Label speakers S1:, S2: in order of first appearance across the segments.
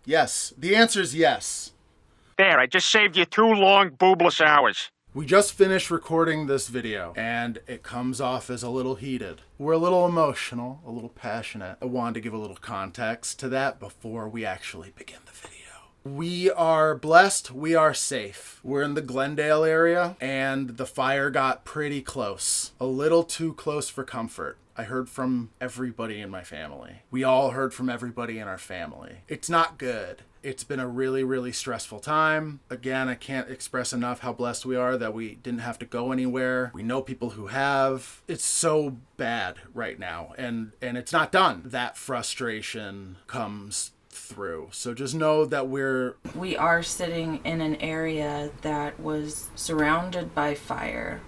S1: Yes. The answer is yes.
S2: There, I just saved you 2 long, boobless hours.
S1: We just finished recording this video, and it comes off as a little heated. We're a little emotional, a little passionate. I wanted to give a little context to that before we actually begin the video. We are blessed. We are safe. We're in the Glendale area, and the fire got pretty close. A little too close for comfort. I heard from everybody in my family. We all heard from everybody in our family. It's not good. It's been a really, really stressful time. Again, I can't express enough how blessed we are that we didn't have to go anywhere. We know people who have. It's so bad right now, and it's not done. That frustration comes through. So just know that
S3: we are sitting in an area that was surrounded by fire,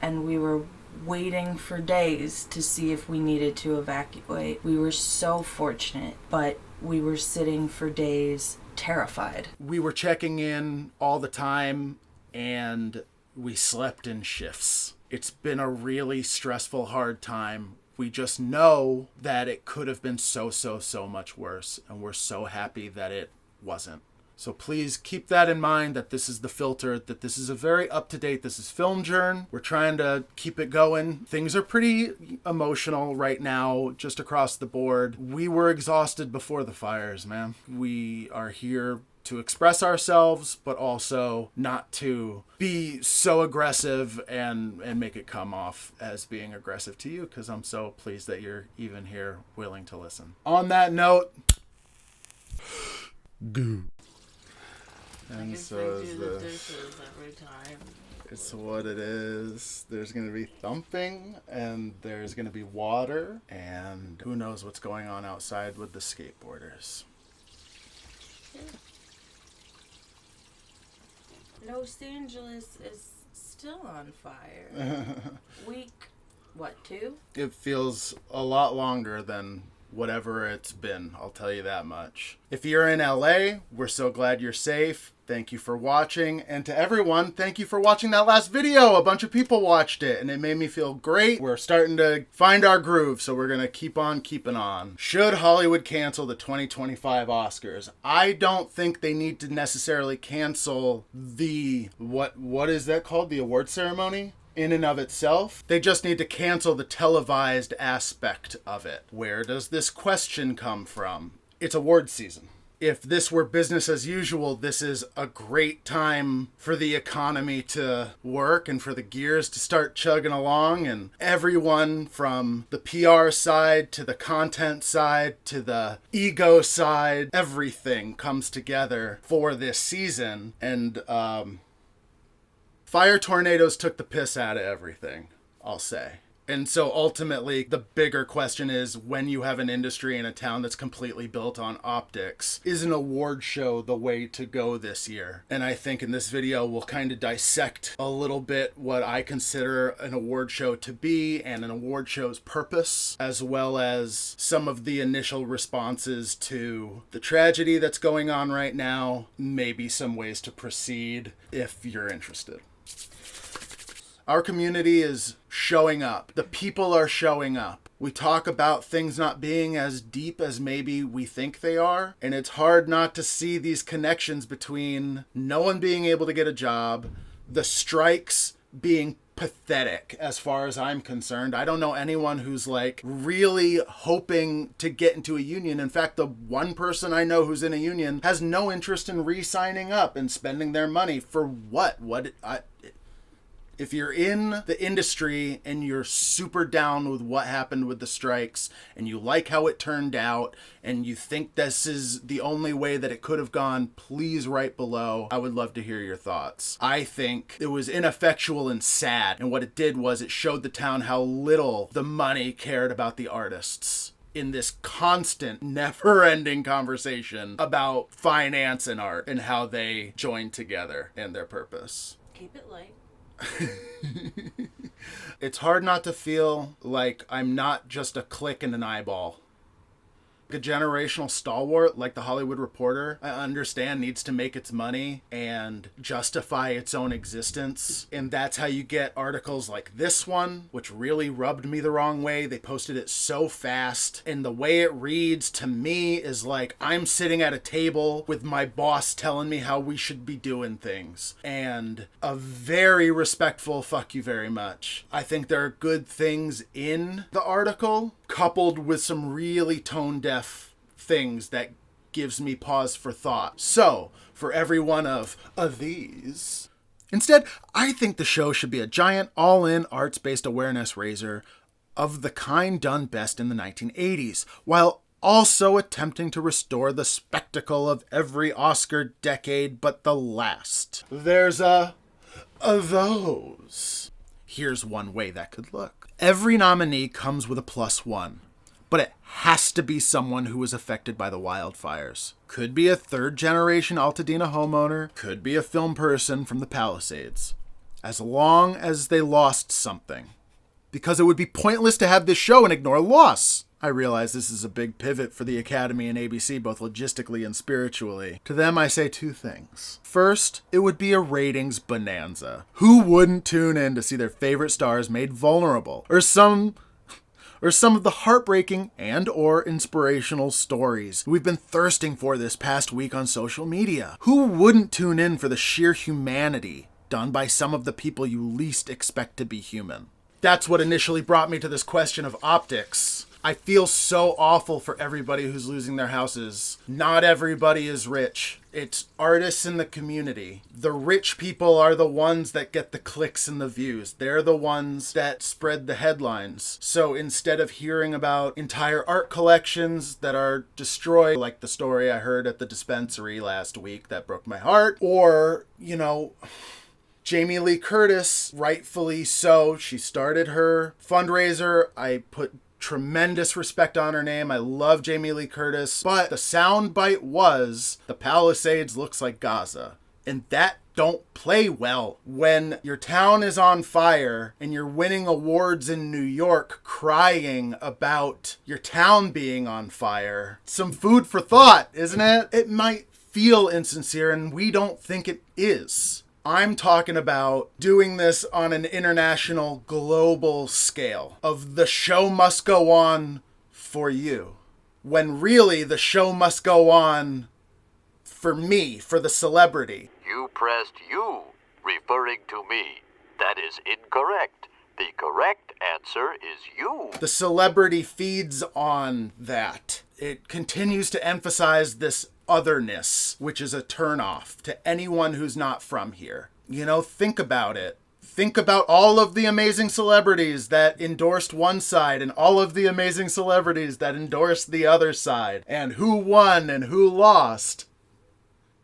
S3: and we were waiting for days to see if we needed to evacuate. We were so fortunate, but we were sitting for days terrified.
S1: We were checking in all the time, and we slept in shifts. It's been a really stressful, hard time. We just know that it could have been so much worse, and we're so happy that it wasn't. So please keep that in mind, that this is the filter, that this is a very up-to-date, this is Film Journ. We're trying to keep it going. Things are pretty emotional right now, just across the board. We were exhausted before the fires, man. We are here to express ourselves, but also not to be so aggressive and make it come off as being aggressive to you, because I'm so pleased that you're even here willing to listen. On that note, goo. And so is
S4: the dishes every time.
S1: It's what it is. There's going to be thumping, and there's going to be water, and who knows what's going on outside with the skateboarders.
S4: Los Angeles is still on fire. Week, 2?
S1: It feels a lot longer than whatever it's been, I'll tell you that much. If you're in LA, we're so glad you're safe. Thank you for watching. And to everyone, thank you for watching that last video. A bunch of people watched it, and it made me feel great. We're starting to find our groove, so we're going to keep on keeping on. Should Hollywood cancel the 2025 Oscars? I don't think they need to necessarily cancel the, what is that called? The award ceremony? In and of itself. They just need to cancel the televised aspect of it. Where does this question come from? It's award season. If this were business as usual, this is a great time for the economy to work and for the gears to start chugging along, and everyone from the PR side to the content side to the ego side, everything comes together for this season. And fire tornadoes took the piss out of everything, I'll say. And so ultimately, the bigger question is, when you have an industry in a town that's completely built on optics, is an award show the way to go this year? And I think in this video, we'll kind of dissect a little bit what I consider an award show to be, and an award show's purpose, as well as some of the initial responses to the tragedy that's going on right now, maybe some ways to proceed if you're interested. Our community is showing up. The people are showing up. We talk about things not being as deep as maybe we think they are, and it's hard not to see these connections between no one being able to get a job, the strikes being pathetic as far as I'm concerned. I don't know anyone who's like really hoping to get into a union. In fact, the one person I know who's in a union has no interest in re-signing up and spending their money for what? If you're in the industry and you're super down with what happened with the strikes, and you like how it turned out, and you think this is the only way that it could have gone, please write below. I would love to hear your thoughts. I think it was ineffectual and sad, and what it did was it showed the town how little the money cared about the artists in this constant, never-ending conversation about finance and art and how they join together and their purpose.
S4: Keep it light.
S1: It's hard not to feel like I'm not just a click and an eyeball. A generational stalwart like the Hollywood Reporter, I understand, needs to make its money and justify its own existence. And that's how you get articles like this one, which really rubbed me the wrong way. They posted it so fast. And the way it reads to me is like I'm sitting at a table with my boss telling me how we should be doing things. And a very respectful fuck you very much. I think there are good things in the article, coupled with some really tone-deaf things that gives me pause for thought. So, for every one of these... Instead, I think the show should be a giant, all-in, arts-based awareness raiser of the kind done best in the 1980s, while also attempting to restore the spectacle of every Oscar decade but the last. There's a those. Here's one way that could look. Every nominee comes with a +1, but it has to be someone who was affected by the wildfires. Could be a third-generation Altadena homeowner, could be a film person from the Palisades. As long as they lost something. Because it would be pointless to have this show and ignore loss. I realize this is a big pivot for the Academy and ABC, both logistically and spiritually. To them, I say two things. First, it would be a ratings bonanza. Who wouldn't tune in to see their favorite stars made vulnerable? Or some of the heartbreaking and or inspirational stories we've been thirsting for this past week on social media. Who wouldn't tune in for the sheer humanity done by some of the people you least expect to be human? That's what initially brought me to this question of optics. I feel so awful for everybody who's losing their houses. Not everybody is rich. It's artists in the community. The rich people are the ones that get the clicks and the views. They're the ones that spread the headlines. So instead of hearing about entire art collections that are destroyed, like the story I heard at the dispensary last week that broke my heart, or, Jamie Lee Curtis, rightfully so, she started her fundraiser. I put tremendous respect on her name. I love Jamie Lee Curtis. But the soundbite was, the Palisades looks like Gaza. And that don't play well when your town is on fire and you're winning awards in New York crying about your town being on fire. Some food for thought, isn't it? It might feel insincere and we don't think it is. I'm talking about doing this on an international, global scale of the show must go on for you. When really the show must go on for me, for the celebrity.
S5: You pressed you, referring to me. That is incorrect. The correct answer is you.
S1: The celebrity feeds on that. It continues to emphasize this otherness, which is a turnoff to anyone who's not from here. Think about it. Think about all of the amazing celebrities that endorsed one side and all of the amazing celebrities that endorsed the other side, and who won and who lost.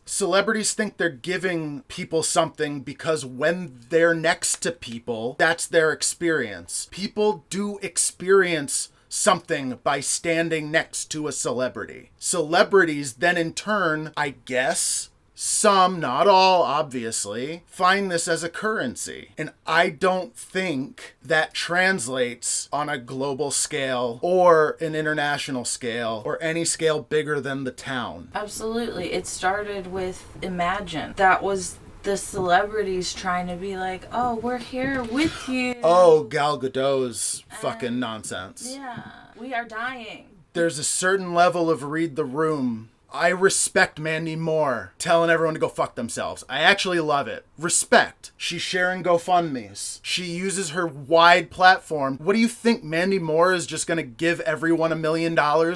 S1: Celebrities think they're giving people something because when they're next to people, that's their experience. People do experience something by standing next to a celebrity. Celebrities then in turn, I guess, some, not all, obviously, find this as a currency. And I don't think that translates on a global scale or an international scale or any scale bigger than the town.
S3: Absolutely. It started with Imagine. That was the celebrities trying to be like, oh, we're here with you.
S1: Oh, Gal Gadot's fucking nonsense.
S3: Yeah, we are dying.
S1: There's a certain level of read the room. I respect Mandy Moore telling everyone to go fuck themselves. I actually love it. Respect. She's sharing GoFundMes. She uses her wide platform. What do you think? Mandy Moore is just going to give everyone $1 million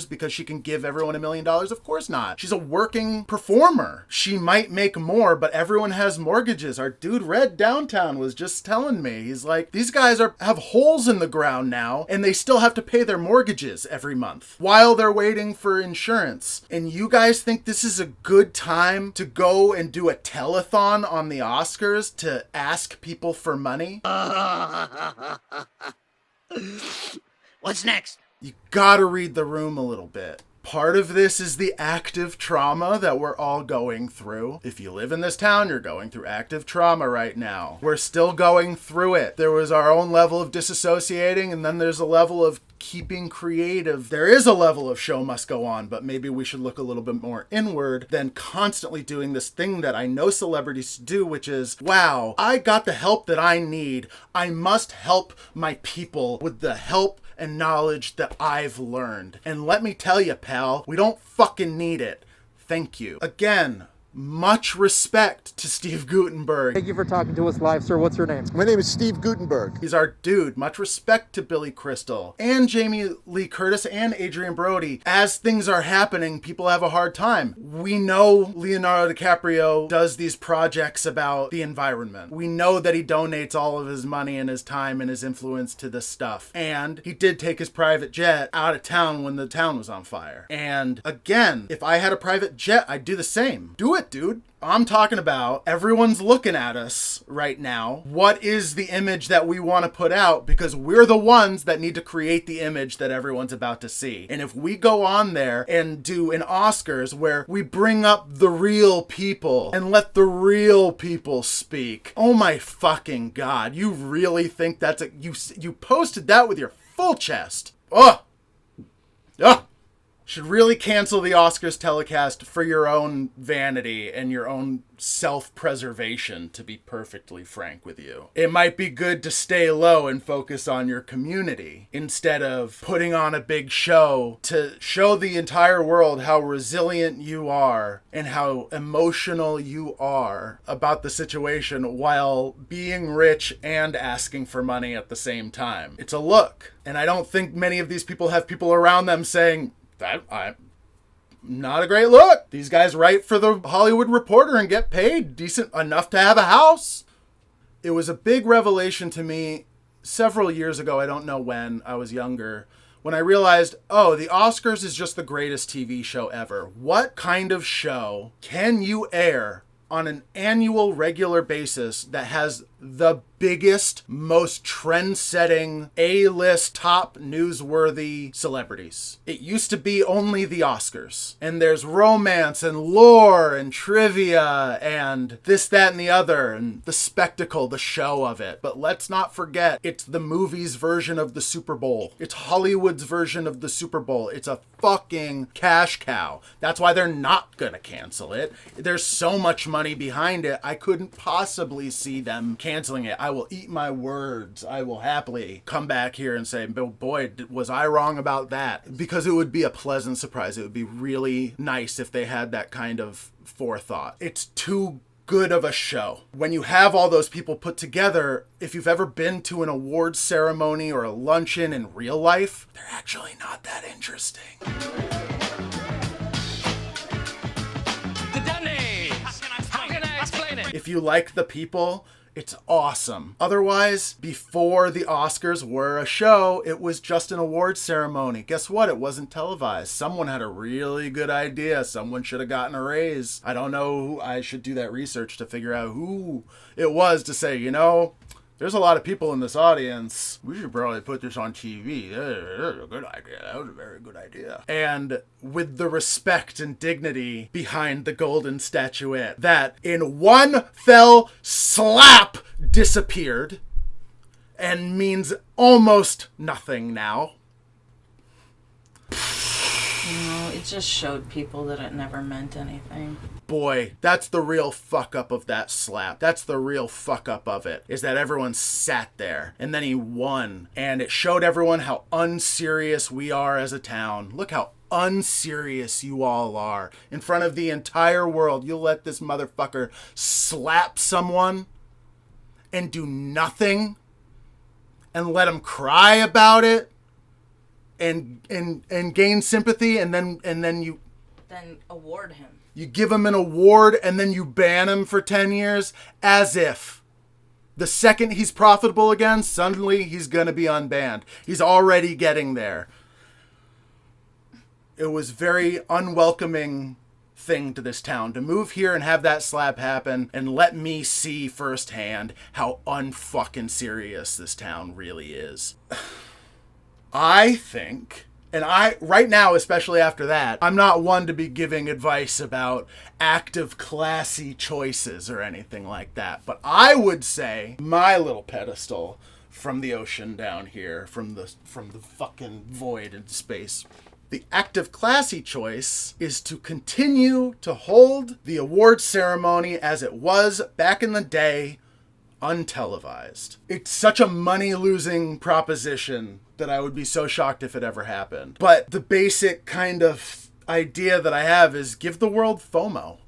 S1: because she can give everyone $1 million? Of course not. She's a working performer. She might make more, but everyone has mortgages. Our dude Red Downtown was just telling me. He's like, these guys have holes in the ground now, and they still have to pay their mortgages every month while they're waiting for insurance. And you guys think this is a good time to go and do a telethon on the Oscars to ask people for money?
S6: What's next?
S1: You gotta read the room a little bit. Part of this is the active trauma that we're all going through. If you live in this town, you're going through active trauma right now. We're still going through it. There was our own level of disassociating, and then there's a level of keeping creative. There is a level of show must go on, but maybe we should look a little bit more inward than constantly doing this thing that I know celebrities do, which is, wow, I got the help that I need. I must help my people with the help and knowledge that I've learned. And let me tell you, pal, we don't fucking need it. Thank you. Again, much respect to Steve Guttenberg.
S6: Thank you for talking to us live, sir. What's your name?
S7: My name is Steve Guttenberg.
S1: He's our dude. Much respect to Billy Crystal and Jamie Lee Curtis and Adrian Brody. As things are happening, people have a hard time. We know Leonardo DiCaprio does these projects about the environment. We know that he donates all of his money and his time and his influence to this stuff. And he did take his private jet out of town when the town was on fire. And again, if I had a private jet, I'd do the same. Do it, dude. I'm talking about everyone's looking at us right now. What is the image that we want to put out? Because we're the ones that need to create the image that everyone's about to see. And if we go on there and do an Oscars where we bring up the real people and let the real people speak, oh my fucking God, you really think that's you posted that with your full chest? Ugh. Ugh. Should really cancel the Oscars telecast for your own vanity and your own self-preservation, to be perfectly frank with you. It might be good to stay low and focus on your community instead of putting on a big show to show the entire world how resilient you are and how emotional you are about the situation while being rich and asking for money at the same time. It's a look. And I don't think many of these people have people around them saying, I'm not a great look. These guys write for the Hollywood Reporter and get paid decent enough to have a house. It was a big revelation to me several years ago. I don't know when. I was younger. When I realized, oh, the Oscars is just the greatest TV show ever. What kind of show can you air on an annual regular basis that has the biggest, most trend-setting, A-list, top newsworthy celebrities? It used to be only the Oscars. And there's romance and lore and trivia and this, that, and the other, and the spectacle, the show of it. But let's not forget, it's the movie's version of the Super Bowl. It's Hollywood's version of the Super Bowl. It's a fucking cash cow. That's why they're not gonna cancel it. There's so much money behind it, I couldn't possibly see them canceling it. I will eat my words. I will happily come back here and say, boy, was I wrong about that? Because it would be a pleasant surprise. It would be really nice if they had that kind of forethought. It's too good of a show. When you have all those people put together, if you've ever been to an awards ceremony or a luncheon in real life, they're actually not that interesting. If you like the people, it's awesome. Otherwise, before the Oscars were a show, it was just an awards ceremony. Guess what? It wasn't televised. Someone had a really good idea. Someone should have gotten a raise. I don't know. I should do that research to figure out who it was to say, you know, there's a lot of people in this audience. We should probably put this on TV. That was a good idea. That was a very good idea. And with the respect and dignity behind the golden statuette that in one fell slap disappeared and means almost nothing now.
S3: It just showed people that it never meant anything.
S1: Boy, that's the real fuck up of that slap. That's the real fuck up of it, is that everyone sat there and then he won. And it showed everyone how unserious we are as a town. Look how unserious you all are. In front of the entire world, you'll let this motherfucker slap someone and do nothing and let him cry about it and gain sympathy, and then you
S3: award him.
S1: You give him an award and then you ban him for 10 years as if the second he's profitable again, suddenly he's going to be unbanned. He's already getting there. It was very unwelcoming thing to this town to move here and have that slap happen and let me see firsthand how unfucking serious this town really is. I think, And right now, especially after that, I'm not one to be giving advice about active, classy choices or anything like that. But I would say my little pedestal from the ocean down here, from the fucking void in space, the active, classy choice is to continue to hold the award ceremony as it was back in the day, untelevised. It's such a money-losing proposition that I would be so shocked if it ever happened. But the basic kind of idea that I have is give the world FOMO.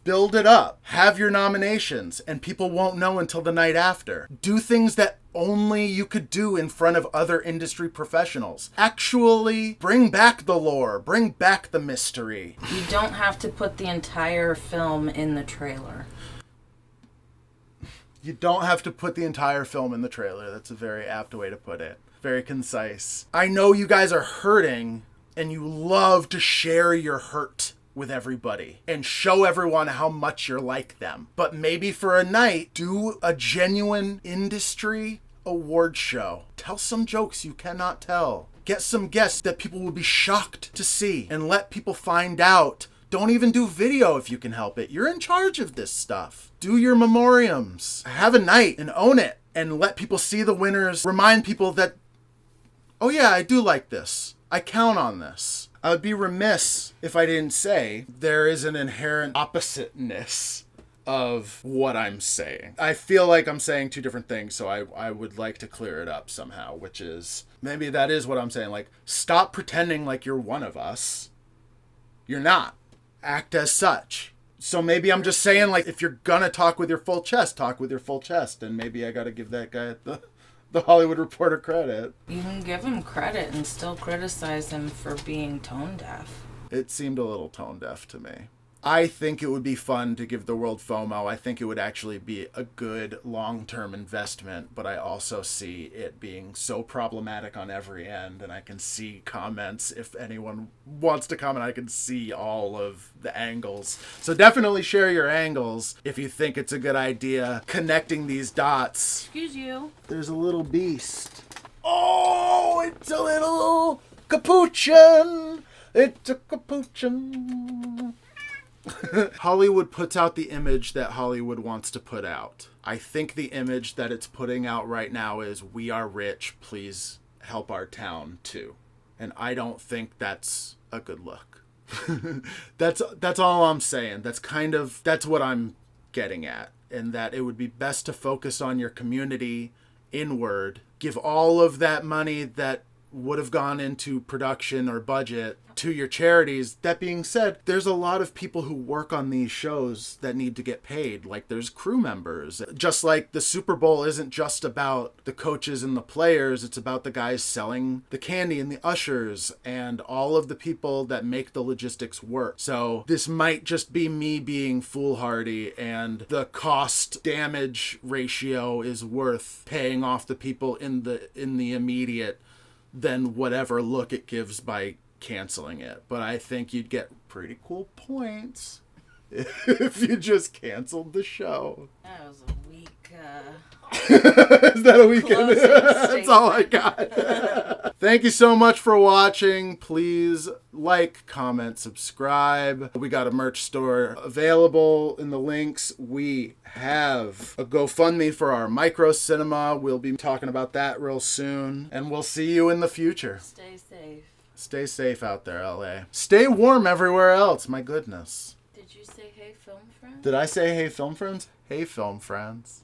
S1: Build it up. Have your nominations, and people won't know until the night after. Do things that only you could do in front of other industry professionals. Actually bring back the lore. Bring back the mystery.
S3: You don't have to put the entire film in the trailer.
S1: You don't have to put the entire film in the trailer. That's a very apt way to put it. Very concise. I know you guys are hurting and you love to share your hurt with everybody and show everyone how much you're like them. But maybe for a night, do a genuine industry award show. Tell some jokes you cannot tell. Get some guests that people will be shocked to see and let people find out. Don't even do video if you can help it. You're in charge of this stuff. Do your memoriams. Have a night and own it and let people see the winners. Remind people that, oh yeah, I do like this. I count on this. I would be remiss if I didn't say there is an inherent oppositeness of what I'm saying. I feel like I'm saying two different things, so I would like to clear it up somehow, which is, maybe that is what I'm saying. Like, stop pretending like you're one of us. You're not. Act as such. So maybe I'm just saying, like, if you're gonna talk with your full chest, talk with your full chest. And maybe I gotta give that guy the Hollywood Reporter credit.
S3: You can give him credit and still criticize him for being tone deaf.
S1: It seemed a little tone deaf to me. I think it would be fun to give the world FOMO. I think it would actually be a good long-term investment, but I also see it being so problematic on every end, and I can see comments. If anyone wants to comment, I can see all of the angles. So definitely share your angles if you think it's a good idea connecting these dots.
S3: Excuse you.
S1: There's a little beast. Oh, it's a little capuchin. It's a capuchin. Hollywood puts out the image that Hollywood wants to put out. I think the image that it's putting out right now is, we are rich, please help our town too. And I don't think that's a good look. That's all I'm saying. That's what I'm getting at. And that it would be best to focus on your community inward. Give all of that money that would have gone into production or budget to your charities. That being said, there's a lot of people who work on these shows that need to get paid. Like, there's crew members. Just like the Super Bowl isn't just about the coaches and the players, it's about the guys selling the candy and the ushers and all of the people that make the logistics work. So this might just be me being foolhardy, and the cost damage ratio is worth paying off the people in the immediate than whatever look it gives by canceling it. But I think you'd get pretty cool points if you just canceled the show.
S4: That was a weak,
S1: Is that a weekend?
S4: closing
S1: That's all I got. Thank you so much for watching. Please like, comment, subscribe. We got a merch store available in the links. We have a GoFundMe for our micro cinema. We'll be talking about that real soon. And we'll see you in the future.
S4: Stay safe.
S1: Stay safe out there, LA. Stay warm everywhere else. My goodness.
S4: Did you say hey, film friend?
S1: Did I say hey, film friends? Hey, film friends.